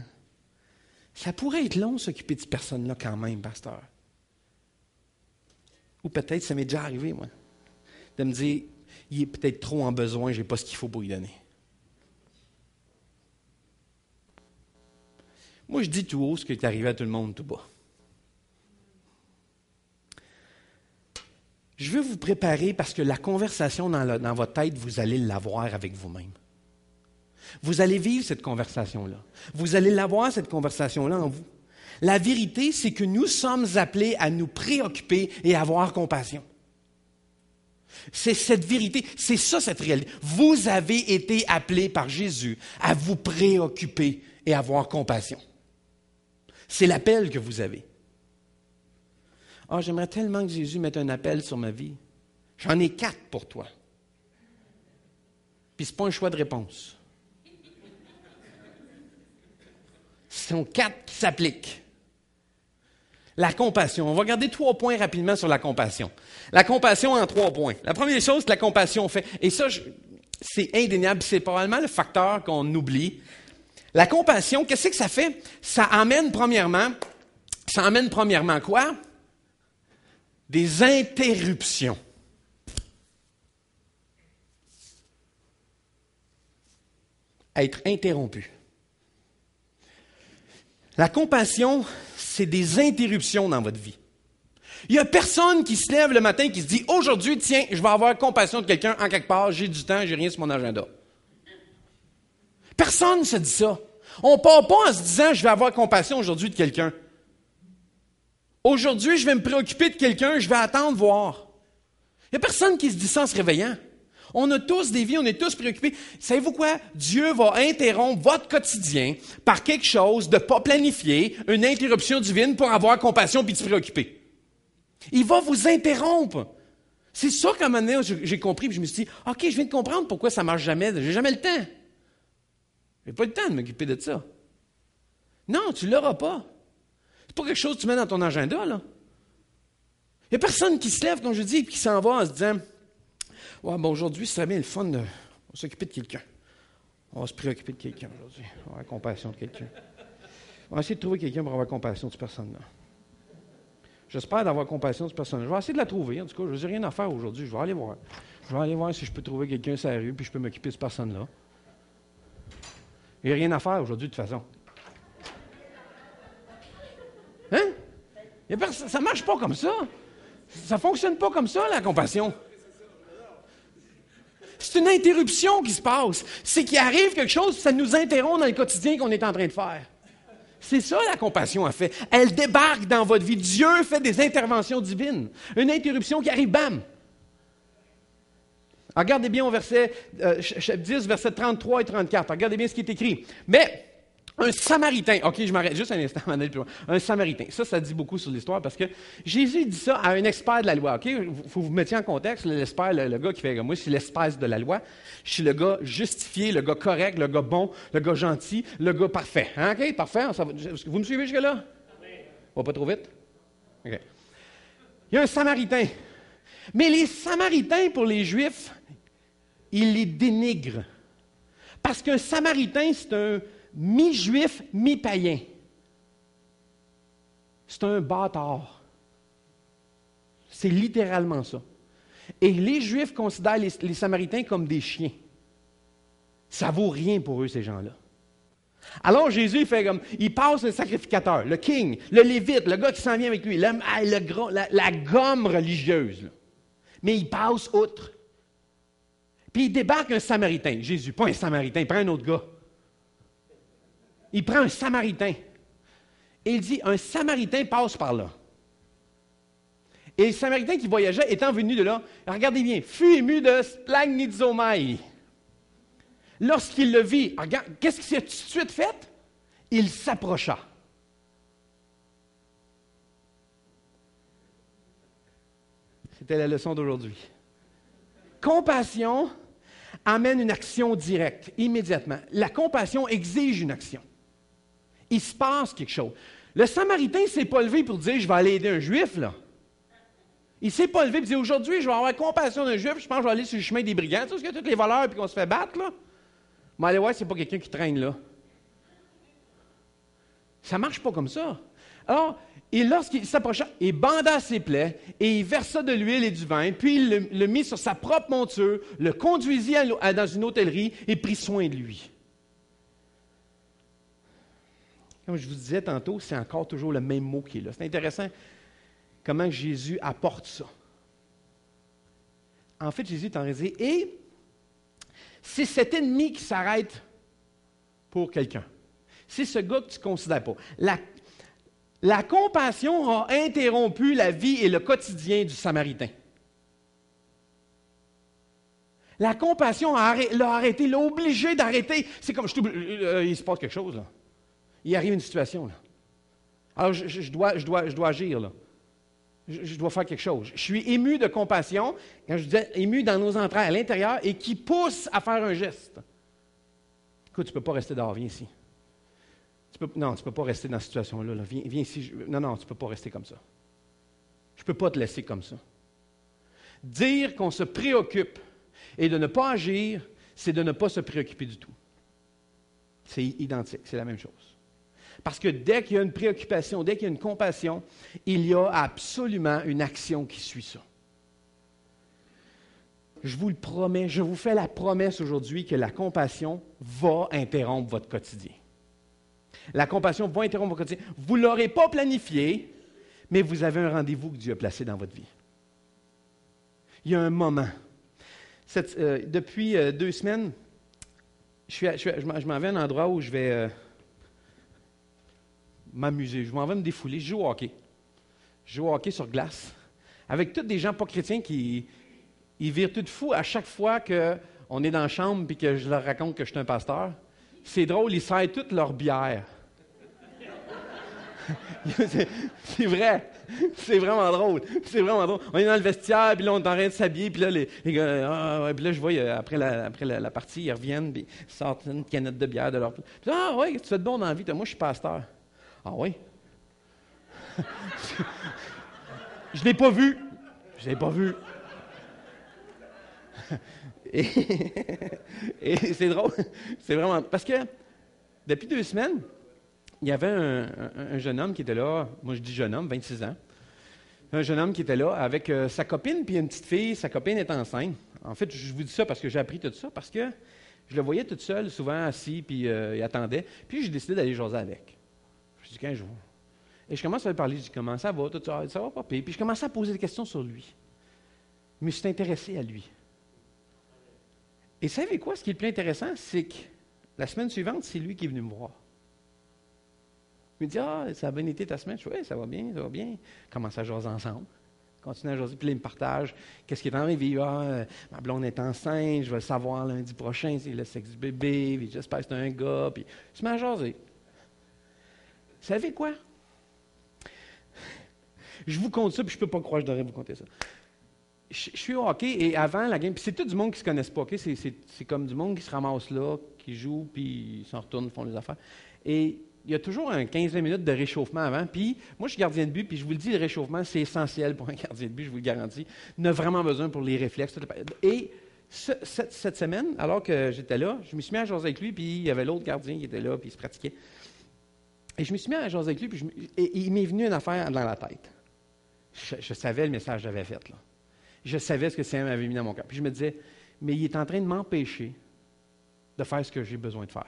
Ça pourrait être long, s'occuper de cette personne-là quand même, pasteur. Ou peut-être, ça m'est déjà arrivé, moi, de me dire, il est peut-être trop en besoin, je n'ai pas ce qu'il faut pour lui donner. Moi, je dis tout haut ce qui est arrivé à tout le monde tout bas. Je veux vous préparer parce que la conversation dans votre tête, vous allez l'avoir avec vous-même. Vous allez vivre cette conversation-là. Vous allez l'avoir, cette conversation-là, en vous. La vérité, c'est que nous sommes appelés à nous préoccuper et à avoir compassion. C'est cette vérité, c'est ça cette réalité. Vous avez été appelés par Jésus à vous préoccuper et à avoir compassion. C'est l'appel que vous avez. Ah, j'aimerais tellement que Jésus mette un appel sur ma vie. J'en ai 4 pour toi. Puis ce n'est pas un choix de réponse. Ce sont 4 qui s'appliquent. La compassion. On va regarder 3 points rapidement sur la compassion. La compassion en 3 points. La première chose que la compassion fait, et ça, c'est indéniable, c'est probablement le facteur qu'on oublie. La compassion, qu'est-ce que ça fait? Ça amène premièrement quoi? Des interruptions. Être interrompu. La compassion, c'est des interruptions dans votre vie. Il n'y a personne qui se lève le matin qui se dit « Aujourd'hui, tiens, je vais avoir compassion de quelqu'un en quelque part, j'ai du temps, j'ai rien sur mon agenda. » Personne ne se dit ça. On ne part pas en se disant « Je vais avoir compassion aujourd'hui de quelqu'un. » Aujourd'hui, je vais me préoccuper de quelqu'un, je vais attendre voir. Il n'y a personne qui se dit ça en se réveillant. On a tous des vies, on est tous préoccupés. Savez-vous quoi? Dieu va interrompre votre quotidien par quelque chose de pas planifié, une interruption divine pour avoir compassion puis de se préoccuper. Il va vous interrompre. C'est ça qu'à un moment donné, j'ai compris, puis je me suis dit, OK, je viens de comprendre pourquoi ça ne marche jamais. J'ai jamais le temps. Je n'ai pas le temps de m'occuper de ça. Non, tu ne l'auras pas. C'est pas quelque chose que tu mets dans ton agenda, là. Il n'y a personne qui se lève, comme je dis, et qui s'en va en se disant, ouais, bon, aujourd'hui, ce serait bien le fun de s'occuper de quelqu'un. On va se préoccuper de quelqu'un aujourd'hui. On va avoir compassion de quelqu'un. On va essayer de trouver quelqu'un pour avoir compassion de cette personne-là. J'espère d'avoir compassion de cette personne-là. Je vais essayer de la trouver. En tout cas, je n'ai rien à faire aujourd'hui. Je vais aller voir. Je vais aller voir si je peux trouver quelqu'un sur la rue, puis je peux m'occuper de cette personne-là. Il n'y a rien à faire aujourd'hui, de toute façon. Hein? Ça ne marche pas comme ça. Ça ne fonctionne pas comme ça, la compassion. C'est une interruption qui se passe. C'est qu'il arrive quelque chose, ça nous interrompt dans le quotidien qu'on est en train de faire. C'est ça la compassion a fait. Elle débarque dans votre vie. Dieu fait des interventions divines. Une interruption qui arrive, bam! Regardez bien au verset 10, versets 33 et 34. Regardez bien ce qui est écrit. Mais un Samaritain, OK, je m'arrête juste un instant, on va aller plus loin. Un Samaritain, ça dit beaucoup sur l'histoire parce que Jésus dit ça à un expert de la loi, OK? Il faut que vous mettiez en contexte, l'expert, le gars qui fait comme moi, c'est l'espèce de la loi. Je suis le gars justifié, le gars correct, le gars bon, le gars gentil, le gars parfait. Hein, OK, parfait? Vous me suivez jusque-là? On va pas trop vite? OK. Il y a un Samaritain. Mais les Samaritains, pour les Juifs, ils les dénigrent. Parce qu'un Samaritain, c'est un mi-juif, mi-païen. C'est un bâtard. C'est littéralement ça. Et les Juifs considèrent les Samaritains comme des chiens. Ça vaut rien pour eux, ces gens-là. Alors Jésus, il passe un sacrificateur, le king, le lévite, le gars qui s'en vient avec lui, la gomme religieuse. Là. Mais il passe outre. Puis il débarque un Samaritain. Jésus, pas un Samaritain, il prend un autre gars. Il prend un Samaritain. Et il dit, un Samaritain passe par là. Et le Samaritain qui voyageait, étant venu de là, regardez bien, fut ému de splagnizomai. Lorsqu'il le vit, regarde, qu'est-ce qu'il s'est tout de suite fait? Il s'approcha. C'était la leçon d'aujourd'hui. Compassion amène une action directe, immédiatement. La compassion exige une action. Il se passe quelque chose. Le Samaritain ne s'est pas levé pour dire « Je vais aller aider un Juif », là. Il ne s'est pas levé pour dire « Aujourd'hui, je vais avoir compassion d'un Juif, je pense que je vais aller sur le chemin des brigands. » Tu sais, parce qu'il y a tous les voleurs et qu'on se fait battre, là. Mais allez voir, c'est pas quelqu'un qui traîne là. Ça ne marche pas comme ça. Alors, et lorsqu'il s'approcha, il banda ses plaies, et il versa de l'huile et du vin, puis il le mit sur sa propre monture, le conduisit dans une hôtellerie et prit soin de lui. Comme je vous disais tantôt, c'est encore toujours le même mot qui est là. C'est intéressant comment Jésus apporte ça. En fait, Jésus est en train de dire, et c'est cet ennemi qui s'arrête pour quelqu'un. C'est ce gars que tu ne considères pas. La compassion a interrompu la vie et le quotidien du Samaritain. La compassion l'a arrêté, l'a obligé d'arrêter. C'est comme, il se passe quelque chose, là. Il arrive une situation, là. Alors, je dois agir, là. Je dois faire quelque chose. Je suis ému de compassion, quand je disais ému dans nos entrailles à l'intérieur, et qui pousse à faire un geste. Écoute, tu ne peux pas rester dehors, viens ici. Non, tu ne peux pas rester dans cette situation-là. Là. Viens ici. Non, tu ne peux pas rester comme ça. Je ne peux pas te laisser comme ça. Dire qu'on se préoccupe et de ne pas agir, c'est de ne pas se préoccuper du tout. C'est identique, c'est la même chose. Parce que dès qu'il y a une préoccupation, dès qu'il y a une compassion, il y a absolument une action qui suit ça. Je vous le promets, je vous fais la promesse aujourd'hui que la compassion va interrompre votre quotidien. La compassion va interrompre votre quotidien. Vous ne l'aurez pas planifié, mais vous avez un rendez-vous que Dieu a placé dans votre vie. Il y a un moment. Depuis 2 semaines, je m'en vais à un endroit où je vais m'amuser. Je m'en vais me défouler. Je joue au hockey. Je joue au hockey sur glace. Avec tous des gens pas chrétiens qui ils virent tout fous à chaque fois qu'on est dans la chambre et que je leur raconte que je suis un pasteur. C'est drôle, ils serrent toute leur bière. C'est vrai. C'est vraiment drôle. C'est vraiment drôle. On est dans le vestiaire, puis là, on est en train de s'habiller, puis là, les gars, puis là, je vois, après la partie, ils reviennent, puis ils sortent une canette de bière de leur... Puis, ah, ouais, tu fais de bon dans la vie. Moi, je suis pasteur. Ah, oui? Je ne l'ai pas vu. Je ne l'ai pas vu. Et c'est drôle. C'est vraiment... Parce que, depuis 2 semaines, il y avait un jeune homme qui était là, moi je dis jeune homme, 26 ans, un jeune homme qui était là avec sa copine puis une petite fille, sa copine est enceinte. En fait, je vous dis ça parce que j'ai appris tout ça, parce que je le voyais toute seule, souvent assis, puis il attendait, puis j'ai décidé d'aller jaser avec. Je dis 15 jours. Et je commence à lui parler, je dis comment ça va, tout ça, ça va pas pire. Puis je commençais à poser des questions sur lui. Je me suis intéressé à lui. Et savez quoi, ce qui est le plus intéressant, c'est que la semaine suivante, c'est lui qui est venu me voir. Il me dit, ah, ça a bien été ta semaine? Je dis, oui, ça va bien, ça va bien. Commence à jaser ensemble. Continue à jaser, puis là, il me partage qu'est-ce qui est en train de vivre. Ah, ma blonde est enceinte, je vais le savoir lundi prochain, c'est le sexe du bébé, puis j'espère que c'est un gars, puis je me mets à jaser. Vous savez quoi? Je vous compte ça, puis je ne peux pas croire que je devrais vous compter ça. Je suis au hockey, et avant la game, puis c'est tout du monde qui ne se connaisse pas, OK? C'est comme du monde qui se ramasse là, qui joue, puis ils s'en retournent, font les affaires. Et il y a toujours un 15-20 minutes de réchauffement avant. Puis, moi, je suis gardien de but, puis je vous le dis, le réchauffement, c'est essentiel pour un gardien de but, je vous le garantis. On a vraiment besoin pour les réflexes. Et cette semaine, alors que j'étais là, je me suis mis à jaser avec lui, puis il y avait l'autre gardien qui était là, puis il se pratiquait. Et je me suis mis à jaser avec lui, et il m'est venu une affaire dans la tête. Je savais le message que j'avais fait, là. Je savais ce que Seigneur m'avait mis dans mon cœur. Puis je me disais, mais il est en train de m'empêcher de faire ce que j'ai besoin de faire.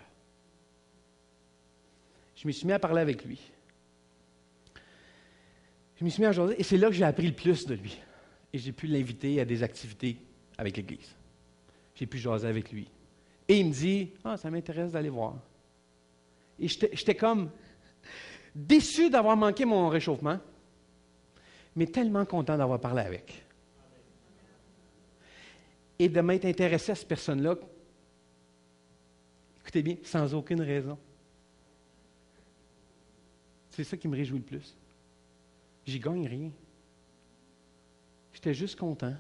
Je me suis mis à parler avec lui. Je me suis mis à jaser, et c'est là que j'ai appris le plus de lui. Et j'ai pu l'inviter à des activités avec l'Église. J'ai pu jaser avec lui. Et il me dit, « Ah, ça m'intéresse d'aller voir. » Et j'étais comme déçu d'avoir manqué mon réchauffement, mais tellement content d'avoir parlé avec. Et de m'être intéressé à cette personne-là, écoutez bien, sans aucune raison. C'est ça qui me réjouit le plus. J'y gagne rien. J'étais juste content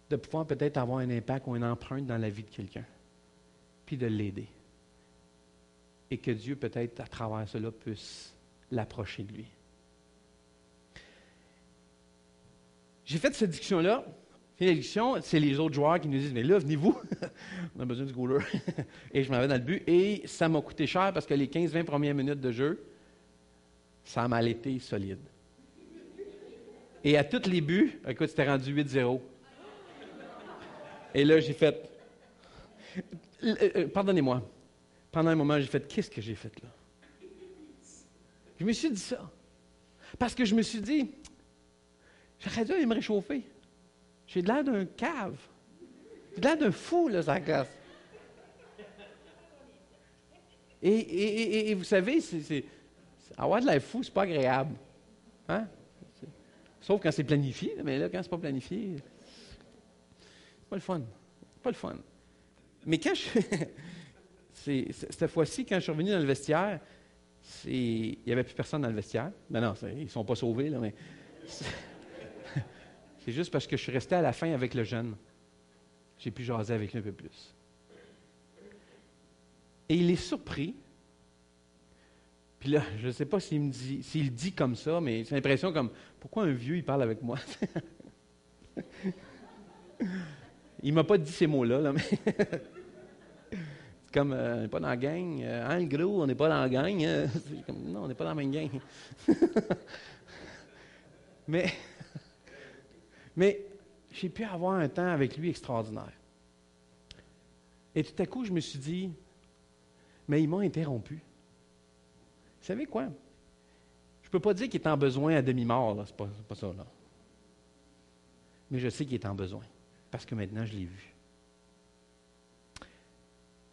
de pouvoir peut-être avoir un impact ou une empreinte dans la vie de quelqu'un, puis de l'aider. Et que Dieu, peut-être, à travers cela, puisse l'approcher de lui. J'ai fait cette discussion-là. La discussion, c'est les autres joueurs qui nous disent, mais là, venez-vous, on a besoin du goaler. Et je m'en vais dans le but. Et ça m'a coûté cher parce que les 15-20 premières minutes de jeu, ça m'a été solide. Et à tous les buts, écoute, c'était rendu 8-0. Et là, j'ai fait... pardonnez-moi. Pendant un moment, j'ai fait, qu'est-ce que j'ai fait là? Je me suis dit ça. Parce que je me suis dit, j'aurais dû aller me réchauffer. J'ai de l'air d'un cave. J'ai de l'air d'un fou, là, sur la glace. Et vous savez, avoir de l'air fou, c'est pas agréable. Hein? Sauf quand c'est planifié, mais là, quand c'est pas planifié, c'est pas le fun. C'est pas le fun. Mais quand cette fois-ci, quand je suis revenu dans le vestiaire, il n'y avait plus personne dans le vestiaire. Ben non, ils ne sont pas sauvés, là, mais... C'est juste parce que je suis resté à la fin avec le jeune. J'ai pu jaser avec lui un peu plus. Et il est surpris. Puis là, je ne sais pas s'il dit comme ça, mais j'ai l'impression comme, pourquoi un vieux, il parle avec moi? Il ne m'a pas dit ces mots-là, là, mais... C'est comme, on n'est pas dans la gang. Hein, le gros, on n'est pas dans la gang. Comme, non, on n'est pas dans la même gang. Mais j'ai pu avoir un temps avec lui extraordinaire. Et tout à coup, je me suis dit, mais il m'a interrompu. Vous savez quoi? Je Je ne peux pas dire qu'il est en besoin à demi-mort, là. C'est pas ça, là. Mais je sais qu'il est en besoin, parce que maintenant, je l'ai vu.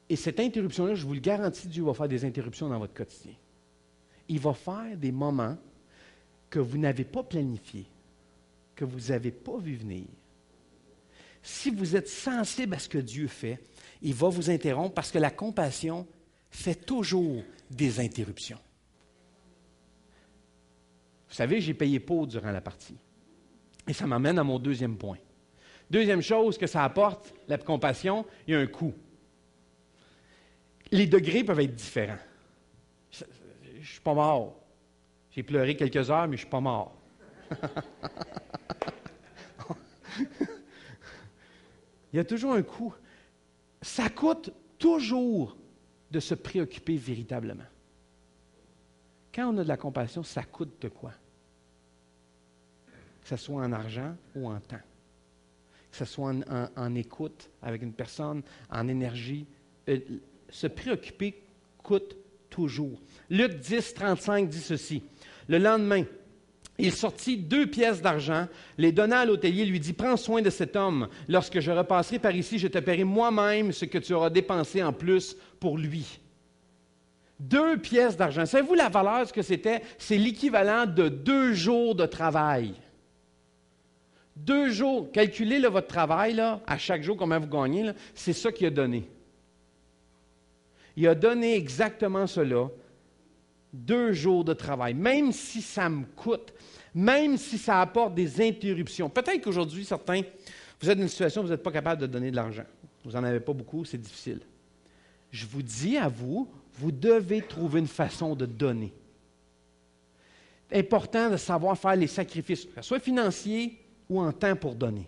Et cette interruption-là, je vous le garantis, Dieu va faire des interruptions dans votre quotidien. Il va faire des moments que vous n'avez pas planifiés, que vous n'avez pas vu venir. Si vous êtes sensible à ce que Dieu fait, il va vous interrompre parce que la compassion fait toujours des interruptions. Vous savez, j'ai payé pot durant la partie. Et ça m'amène à mon deuxième point. Deuxième chose que ça apporte, la compassion, il y a un coût. Les degrés peuvent être différents. Je ne suis pas mort. J'ai pleuré quelques heures, mais je ne suis pas mort. Il y a toujours un coût. Ça coûte toujours de se préoccuper véritablement. Quand on a de la compassion, ça coûte de quoi? Que ce soit en argent ou en temps. Que ce soit en écoute avec une personne, en énergie. Se préoccuper coûte toujours. Luc 10, 35 dit ceci. Le lendemain, il sortit 2 pièces d'argent, les donna à l'hôtelier, lui dit, « Prends soin de cet homme. Lorsque je repasserai par ici, je te paierai moi-même ce que tu auras dépensé en plus pour lui. » 2 pièces d'argent. Savez-vous la valeur de ce que c'était? C'est l'équivalent de 2 jours de travail. 2 jours. Calculez là, votre travail, là, à chaque jour, combien vous gagnez, là, c'est ça qu'il a donné. Il a donné exactement cela. 2 jours de travail. Même si ça me coûte, même si ça apporte des interruptions. Peut-être qu'aujourd'hui, certains, vous êtes dans une situation où vous n'êtes pas capable de donner de l'argent. Vous n'en avez pas beaucoup, c'est difficile. Je vous dis à vous, vous devez trouver une façon de donner. C'est important de savoir faire les sacrifices, que ce soit financiers ou en temps pour donner.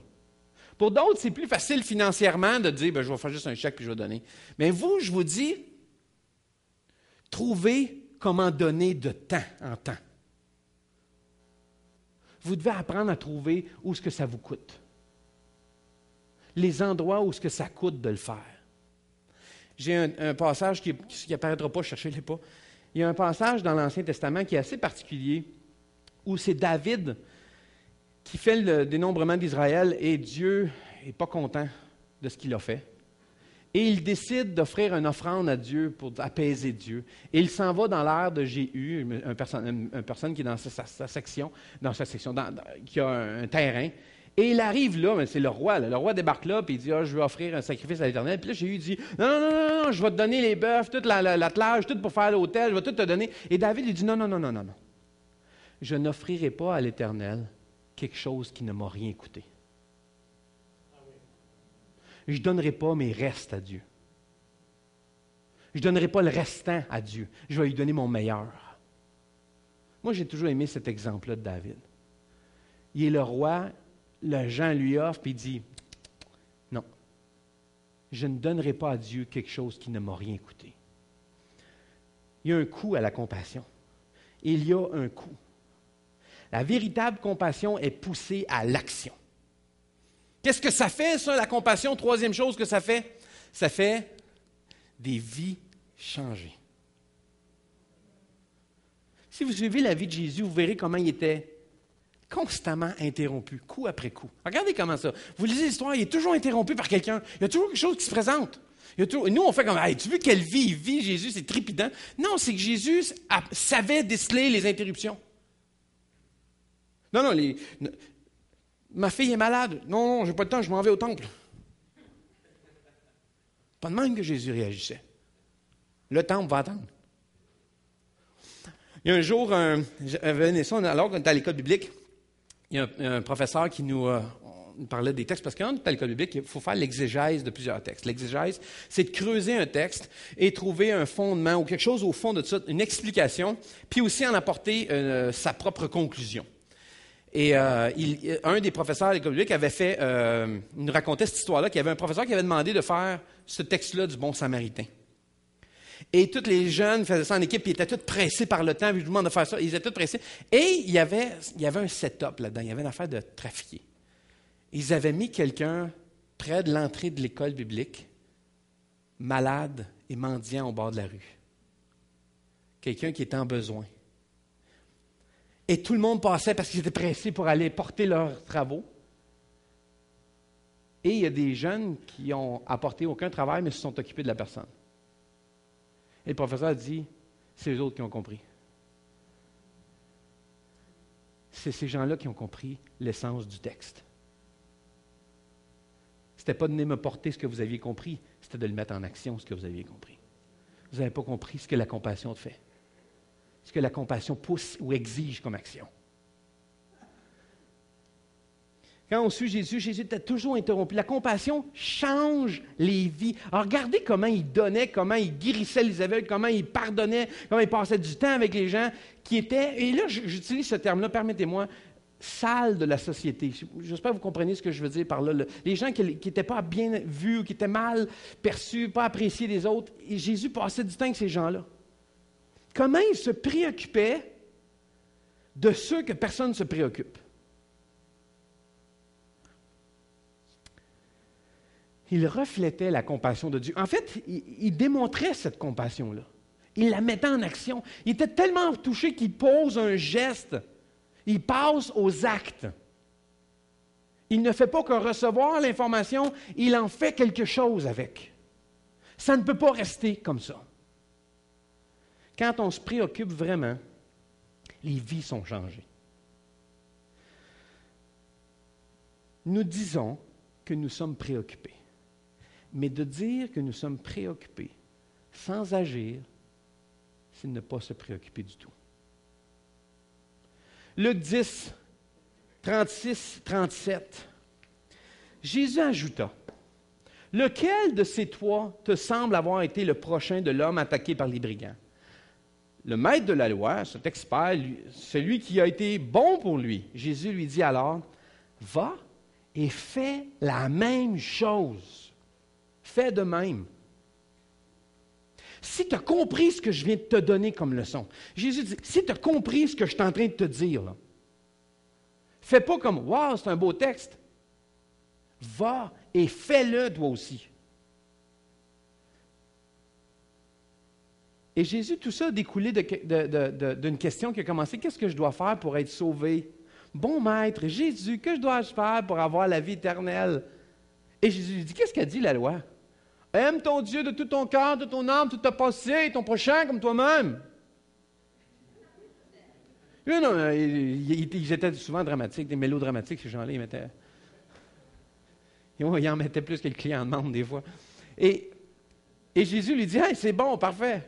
Pour d'autres, c'est plus facile financièrement de dire, je vais faire juste un chèque puis je vais donner. Mais vous, je vous dis, trouvez comment donner de temps en temps. Vous devez apprendre à trouver où est-ce que ça vous coûte. Les endroits où est-ce que ça coûte de le faire. J'ai un passage qui n'apparaîtra pas, cherchez-les pas. Il y a un passage dans l'Ancien Testament qui est assez particulier, où c'est David qui fait le dénombrement d'Israël et Dieu n'est pas content de ce qu'il a fait. Et il décide d'offrir une offrande à Dieu pour apaiser Dieu. Et il s'en va dans l'ère de Jéhu, une personne qui est dans sa section, qui a un terrain. Et il arrive là, c'est le roi débarque là, puis il dit, je veux offrir un sacrifice à l'Éternel. Puis là, Jéhu dit, non, je vais te donner les bœufs, toute l'attelage, tout pour faire l'autel, je vais tout te donner. Et David lui dit, non. Je n'offrirai pas à l'Éternel quelque chose qui ne m'a rien coûté. Je ne donnerai pas mes restes à Dieu. Je ne donnerai pas le restant à Dieu. Je vais lui donner mon meilleur. Moi, j'ai toujours aimé cet exemple-là de David. Il est le roi, le gens lui offre, puis il dit, non, je ne donnerai pas à Dieu quelque chose qui ne m'a rien coûté. Il y a un coût à la compassion. Il y a un coût. La véritable compassion est poussée à l'action. Qu'est-ce que ça fait, ça, la compassion? Troisième chose que ça fait des vies changées. Si vous suivez la vie de Jésus, vous verrez comment il était constamment interrompu, coup après coup. Regardez comment ça. Vous lisez l'histoire, il est toujours interrompu par quelqu'un. Il y a toujours quelque chose qui se présente. Nous, on fait comme, hey, tu veux quelle vie il vit, Jésus, c'est trépidant. Non, c'est que Jésus savait déceler les interruptions. Non, ma fille est malade. Non, j'ai pas le temps, je m'en vais au temple. Pas de même que Jésus réagissait. Le temple va attendre. Il y a un jour, alors qu'on était à l'école biblique, il y a un professeur qui nous parlait des textes, parce que quand on est à l'école biblique, il faut faire l'exégèse de plusieurs textes. L'exégèse, c'est de creuser un texte et trouver un fondement ou quelque chose au fond de ça, une explication, puis aussi en apporter sa propre conclusion. Et un des professeurs à l'école biblique nous racontait cette histoire-là, qu'il y avait un professeur qui avait demandé de faire ce texte-là du Bon Samaritain. Et tous les jeunes faisaient ça en équipe, puis ils étaient tous pressés par le temps, puis je lui demande de faire ça, ils étaient tous pressés. Et il y avait un setup là-dedans, il y avait une affaire de trafiquer. Ils avaient mis quelqu'un près de l'entrée de l'école biblique, malade et mendiant au bord de la rue. Quelqu'un qui était en besoin. Et tout le monde passait parce qu'ils étaient pressés pour aller porter leurs travaux. Et il y a des jeunes qui n'ont apporté aucun travail, mais se sont occupés de la personne. Et le professeur a dit, c'est eux autres qui ont compris. C'est ces gens-là qui ont compris l'essence du texte. Ce n'était pas de venir me porter ce que vous aviez compris, c'était de le mettre en action, ce que vous aviez compris. Vous n'avez pas compris ce que la compassion fait. Ce que la compassion pousse ou exige comme action. Quand on suit Jésus, Jésus était toujours interrompu. La compassion change les vies. Alors regardez comment il donnait, comment il guérissait les aveugles, comment il pardonnait, comment il passait du temps avec les gens qui étaient, et là j'utilise ce terme-là, permettez-moi, sales de la société. J'espère que vous comprenez ce que je veux dire par là. Les gens qui n'étaient pas bien vus, qui étaient mal perçus, pas appréciés des autres, et Jésus passait du temps avec ces gens-là. Comment il se préoccupait de ceux que personne ne se préoccupe? Il reflétait la compassion de Dieu. En fait, il démontrait cette compassion-là. Il la mettait en action. Il était tellement touché qu'il pose un geste. Il passe aux actes. Il ne fait pas que recevoir l'information, il en fait quelque chose avec. Ça ne peut pas rester comme ça. Quand on se préoccupe vraiment, les vies sont changées. Nous disons que nous sommes préoccupés. Mais de dire que nous sommes préoccupés sans agir, c'est ne pas se préoccuper du tout. Luc 10, 36, 37. Jésus ajouta, « Lequel de ces trois te semble avoir été le prochain de l'homme attaqué par les brigands? » Le maître de la loi, cet expert, celui qui a été bon pour lui, Jésus lui dit alors, « Va et fais la même chose. » Fais de même. Si tu as compris ce que je viens de te donner comme leçon, Jésus dit, si tu as compris ce que je suis en train de te dire, là, fais pas comme, « Wow, c'est un beau texte. » Va et fais-le toi aussi. Et Jésus, tout ça a découlé d'une question qui a commencé, qu'est-ce que je dois faire pour être sauvé? Bon maître, Jésus, que dois-je faire pour avoir la vie éternelle? Et Jésus lui dit, qu'est-ce qu'a dit la loi? Aime ton Dieu de tout ton cœur, de ton âme, toute ta pensée, et ton prochain comme toi-même. Non, ils étaient souvent dramatiques, des mélodramatiques, ces gens-là, ils en mettaient plus que le client demande des fois. Et Jésus lui dit, hey, c'est bon, parfait,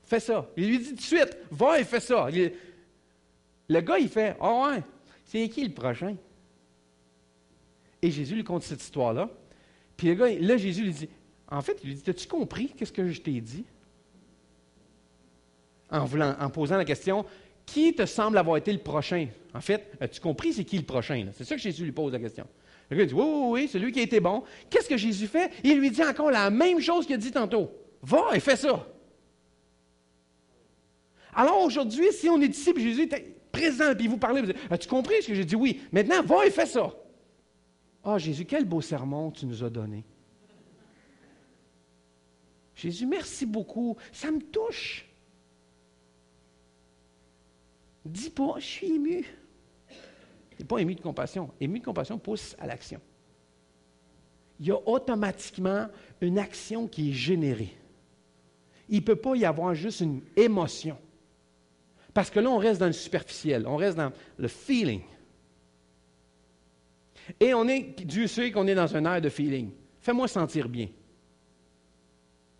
fais ça. Il lui dit tout de suite, va et fais ça. Le gars, il fait, ah ouais, c'est qui le prochain? Et Jésus lui conte cette histoire-là. Puis le gars, là, Jésus lui dit, en fait, il lui dit, as-tu compris qu'est-ce que je t'ai dit? En posant la question, qui te semble avoir été le prochain? En fait, as-tu compris c'est qui le prochain? Là? C'est ça que Jésus lui pose la question. Le gars dit, oui, celui qui a été bon. Qu'est-ce que Jésus fait? Il lui dit encore la même chose qu'il a dit tantôt. Va et fais ça. Alors aujourd'hui, si on est ici, puis Jésus est présent, puis vous parlez, vous dites, as-tu compris ce que j'ai dit? Oui. Maintenant, va et fais ça. Ah, Jésus, quel beau sermon tu nous as donné. Jésus, merci beaucoup. Ça me touche. Dis pas, je suis ému. Tu n'es pas ému de compassion. Ému de compassion pousse à l'action. Il y a automatiquement une action qui est générée. Il ne peut pas y avoir juste une émotion. Parce que là, on reste dans le superficiel. On reste dans le feeling. Et Dieu sait qu'on est dans un air de feeling. Fais-moi sentir bien.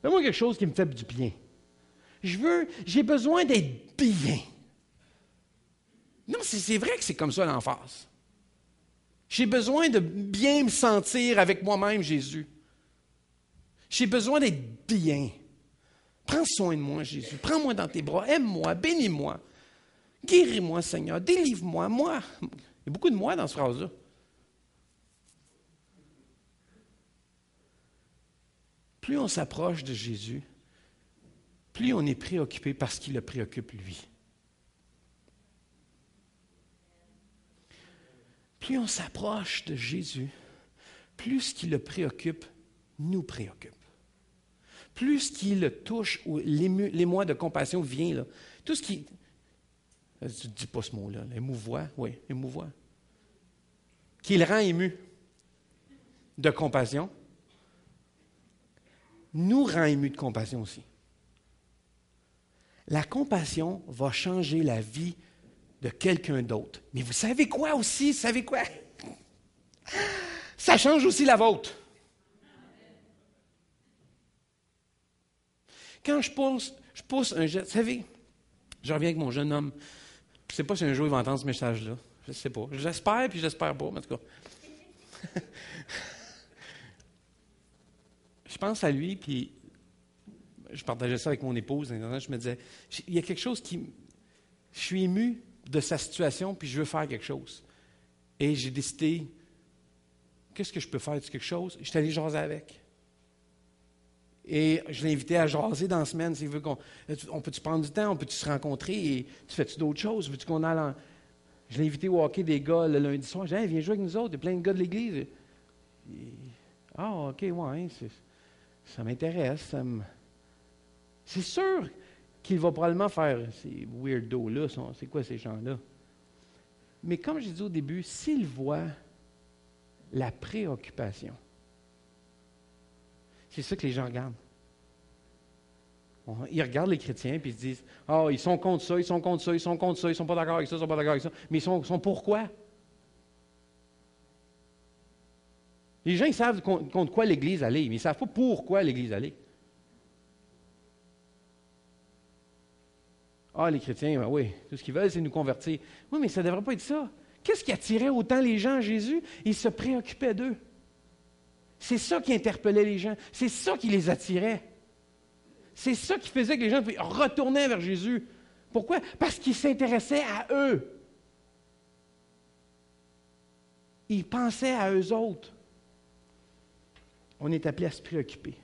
Fais-moi quelque chose qui me fait du bien. J'ai besoin d'être bien. Non, c'est vrai que c'est comme ça l'emphase. J'ai besoin de bien me sentir avec moi-même, Jésus. J'ai besoin d'être bien. Prends soin de moi, Jésus. Prends-moi dans tes bras. Aime-moi, bénis-moi. Guéris-moi, Seigneur. Délivre-moi. Moi. Il y a beaucoup de moi dans cette phrase-là. Plus on s'approche de Jésus, plus on est préoccupé parce qu'il le préoccupe lui. Plus on s'approche de Jésus, plus ce qui le préoccupe nous préoccupe. Plus ce qui le touche, ou l'émoi de compassion vient, là, tout ce qui... Tu ne dis pas ce mot-là. Émouvoir, oui, émouvoir. Qui le rend ému de compassion, nous rend ému de compassion aussi. La compassion va changer la vie de quelqu'un d'autre. Mais vous savez quoi aussi? Vous savez quoi? Ça change aussi la vôtre. Quand je pousse un geste, vous savez, je reviens avec mon jeune homme. Je ne sais pas si un jour il va entendre ce message-là. Je ne sais pas. J'espère, puis j'espère pas, en tout cas. Je pense à lui, puis je partageais ça avec mon épouse. Je me disais, il y a quelque chose qui... Je suis ému de sa situation, puis je veux faire quelque chose. Et j'ai décidé, qu'est-ce que je peux faire de quelque chose? Je suis allé jaser avec. Et je l'ai invité à jaser dans la semaine. S'il veut on peut-tu prendre du temps? On peut-tu se rencontrer? Et tu fais-tu d'autres choses? Veux-tu qu'on aille Je l'ai invité au hockey des gars le lundi soir. J'ai dit, hey, viens jouer avec nous autres. Il y a plein de gars de l'église. Ah, OK, ouais. Ça m'intéresse. C'est sûr qu'il va probablement faire ces weirdos-là. C'est quoi ces gens-là? Mais comme j'ai dit au début, s'il voit la préoccupation, c'est ça que les gens regardent. Ils regardent les chrétiens et ils se disent, ah, ils sont contre ça, ils sont contre ça, ils sont contre ça, ils ne sont pas d'accord avec ça, ils ne sont pas d'accord avec ça. Mais ils sont pourquoi? Les gens, ils savent contre quoi l'Église allait, mais ils ne savent pas pourquoi l'Église allait. Ah, les chrétiens, ben oui, tout ce qu'ils veulent, c'est nous convertir. Oui, mais ça ne devrait pas être ça. Qu'est-ce qui attirait autant les gens à Jésus? Ils se préoccupaient d'eux. C'est ça qui interpellait les gens. C'est ça qui les attirait. C'est ça qui faisait que les gens retournaient vers Jésus. Pourquoi? Parce qu'ils s'intéressaient à eux. Ils pensaient à eux autres. On est appelé à se préoccuper.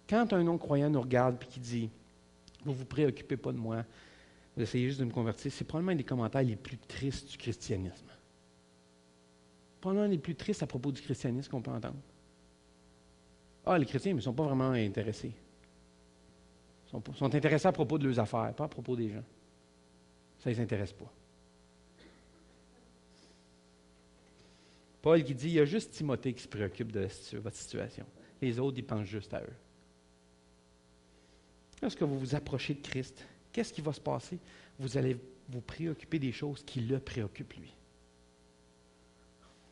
Quand un non-croyant nous regarde et qui dit « Vous ne vous préoccupez pas de moi, vous essayez juste de me convertir », c'est probablement un des commentaires les plus tristes du christianisme. Probablement les plus tristes à propos du christianisme qu'on peut entendre. Ah, les chrétiens, mais ils ne sont pas vraiment intéressés. Ils sont intéressés à propos de leurs affaires, pas à propos des gens. Ça ne les intéresse pas. Paul qui dit, il y a juste Timothée qui se préoccupe de votre situation. Les autres, ils pensent juste à eux. Lorsque vous vous approchez de Christ, qu'est-ce qui va se passer? Vous allez vous préoccuper des choses qui le préoccupent, lui.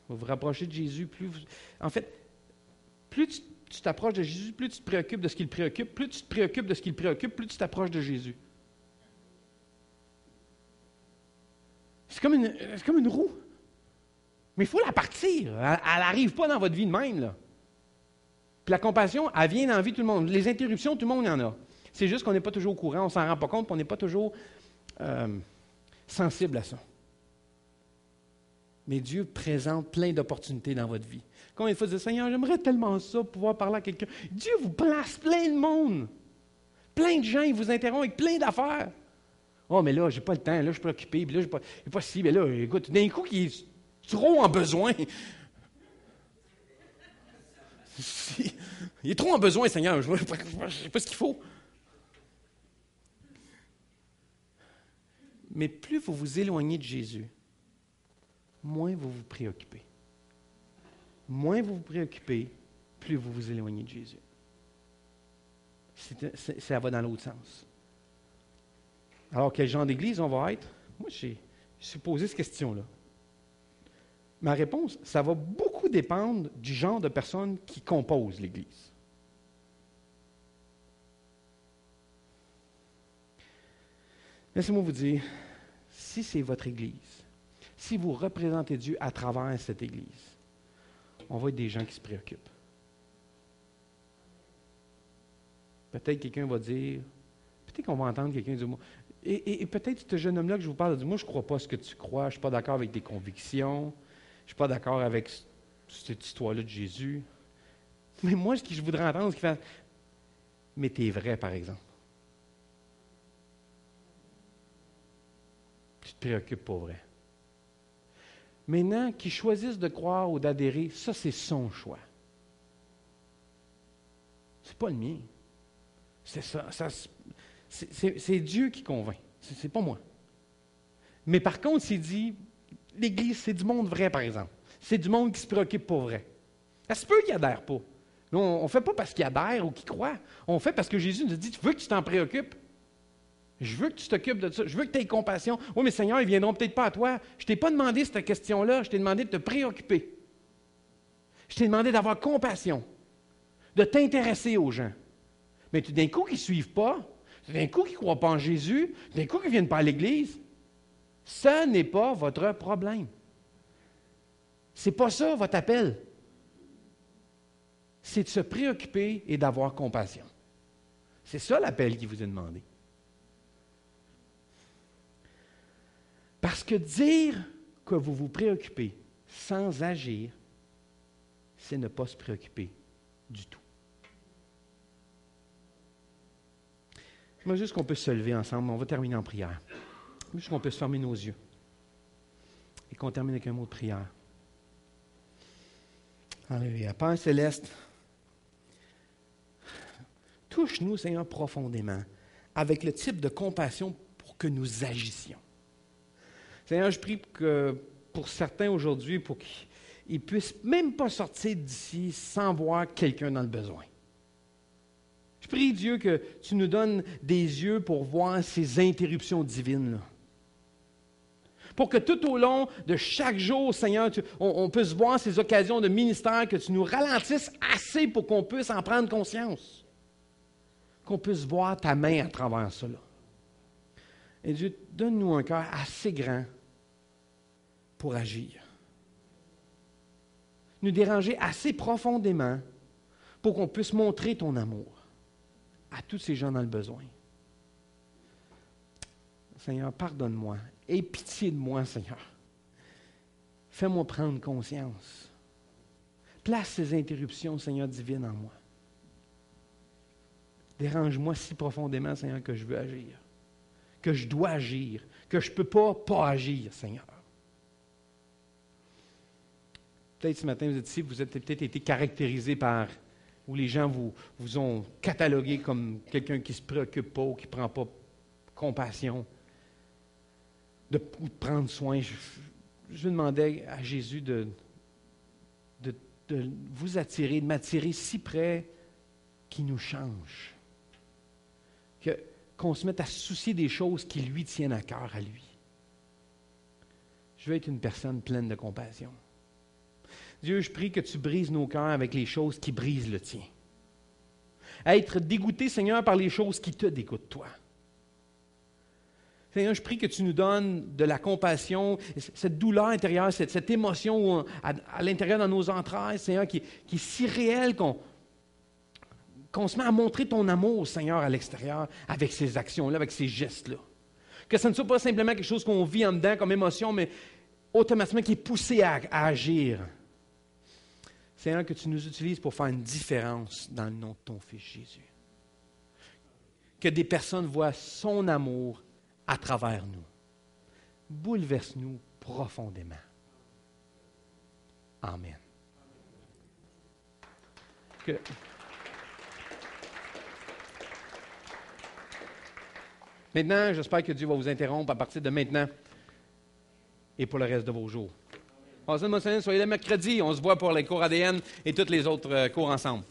Vous vous rapprochez de Jésus, en fait, plus tu t'approches de Jésus, plus tu te préoccupes de ce qui le préoccupe, plus tu te préoccupes de ce qui le préoccupe, plus tu t'approches de Jésus. C'est comme une roue. Mais il faut la partir. Elle n'arrive pas dans votre vie de même, là. Puis la compassion, elle vient dans la vie de tout le monde. Les interruptions, tout le monde y en a. C'est juste qu'on n'est pas toujours au courant, on ne s'en rend pas compte, puis on n'est pas toujours sensible à ça. Mais Dieu présente plein d'opportunités dans votre vie. Combien de fois vous dites, Seigneur, j'aimerais tellement ça, pouvoir parler à quelqu'un. Dieu vous place plein de monde. Plein de gens, ils vous interrompent avec plein d'affaires. Oh, mais là, j'ai pas le temps, là, je suis préoccupé, puis là, j'ai pas si, mais là, écoute, d'un coup, il est trop en besoin. Il est trop en besoin, Seigneur, je ne sais pas ce qu'il faut. Mais plus vous vous éloignez de Jésus, moins vous vous préoccupez. Moins vous vous préoccupez, plus vous vous éloignez de Jésus. Ça va dans l'autre sens. Alors, quel genre d'église on va être? Moi, je suis posé cette question-là. Ma réponse, ça va beaucoup dépendre du genre de personnes qui composent l'Église. Laissez-moi vous dire, si c'est votre Église, si vous représentez Dieu à travers cette Église, on va être des gens qui se préoccupent. Peut-être quelqu'un va dire, peut-être qu'on va entendre quelqu'un dire, et peut-être ce jeune homme-là que je vous parle, dit, moi je ne crois pas ce que tu crois, je ne suis pas d'accord avec tes convictions, je ne suis pas d'accord avec cette histoire-là de Jésus. Mais moi, ce que je voudrais entendre, c'est qu'il fait, mais tu es vrai, par exemple. Tu te préoccupes pas vrai. Maintenant, qu'ils choisissent de croire ou d'adhérer, ça, c'est son choix. C'est pas le mien. C'est Dieu qui convainc. C'est pas moi. Mais par contre, s'il dit, l'Église, c'est du monde vrai, par exemple. C'est du monde qui se préoccupe pour vrai. Ça se peut qu'il adhère pas. On ne fait pas parce qu'il adhère ou qu'il croit. On fait parce que Jésus nous dit, tu veux que tu t'en préoccupes? Je veux que tu t'occupes de ça. Je veux que tu aies compassion. Oui, mais Seigneur, ils ne viendront peut-être pas à toi. Je ne t'ai pas demandé cette question-là. Je t'ai demandé de te préoccuper. Je t'ai demandé d'avoir compassion, de t'intéresser aux gens. Mais tout d'un coup, ils ne suivent pas. Tout d'un coup, ils ne croient pas en Jésus. Tout d'un coup, ils ne viennent pas à l'Église. Ce n'est pas votre problème. Ce n'est pas ça, votre appel. C'est de se préoccuper et d'avoir compassion. C'est ça l'appel qui vous est demandé. Parce que dire que vous vous préoccupez sans agir, c'est ne pas se préoccuper du tout. Moi, juste qu'on peut se lever ensemble, on va terminer en prière. Juste qu'on peut se fermer nos yeux et qu'on termine avec un mot de prière. Alléluia. Père céleste, touche-nous, Seigneur, profondément, avec le type de compassion pour que nous agissions. Seigneur, je prie que pour certains aujourd'hui, pour qu'ils ne puissent même pas sortir d'ici sans voir quelqu'un dans le besoin. Je prie, Dieu, que tu nous donnes des yeux pour voir ces interruptions divines-là. Pour que tout au long de chaque jour, Seigneur, on puisse voir ces occasions de ministère, que tu nous ralentisses assez pour qu'on puisse en prendre conscience. Qu'on puisse voir ta main à travers cela. Et Dieu, donne-nous un cœur assez grand pour agir. Nous déranger assez profondément pour qu'on puisse montrer ton amour à tous ces gens dans le besoin. Seigneur, pardonne-moi. Aie pitié de moi, Seigneur. Fais-moi prendre conscience. Place ces interruptions, Seigneur, divines en moi. Dérange-moi si profondément, Seigneur, que je veux agir. Que je dois agir. Que je ne peux pas agir, Seigneur. Peut-être ce matin, vous êtes ici, vous avez peut-être été caractérisé par, où les gens vous ont catalogué comme quelqu'un qui ne se préoccupe pas ou qui ne prend pas compassion, de prendre soin. Je demandais à Jésus de vous attirer, de m'attirer si près qu'il nous change. Qu'on se mette à se soucier des choses qui lui tiennent à cœur à lui. Je veux être une personne pleine de compassion. Dieu, je prie que tu brises nos cœurs avec les choses qui brisent le tien. Être dégoûté, Seigneur, par les choses qui te dégoûtent, toi. Seigneur, je prie que tu nous donnes de la compassion, cette douleur intérieure, cette émotion à l'intérieur de nos entrailles, Seigneur, qui est si réelle qu'on se met à montrer ton amour, Seigneur, à l'extérieur, avec ces actions-là, avec ces gestes-là. Que ce ne soit pas simplement quelque chose qu'on vit en dedans comme émotion, mais automatiquement qui est poussé à agir. Seigneur, que tu nous utilises pour faire une différence dans le nom de ton Fils Jésus. Que des personnes voient son amour à travers nous. Bouleverse-nous profondément. Amen. Maintenant, j'espère que Dieu va vous interrompre à partir de maintenant et pour le reste de vos jours. Passez une bonne semaine, soyez là mercredi. On se voit pour les cours ADN et tous les autres cours ensemble.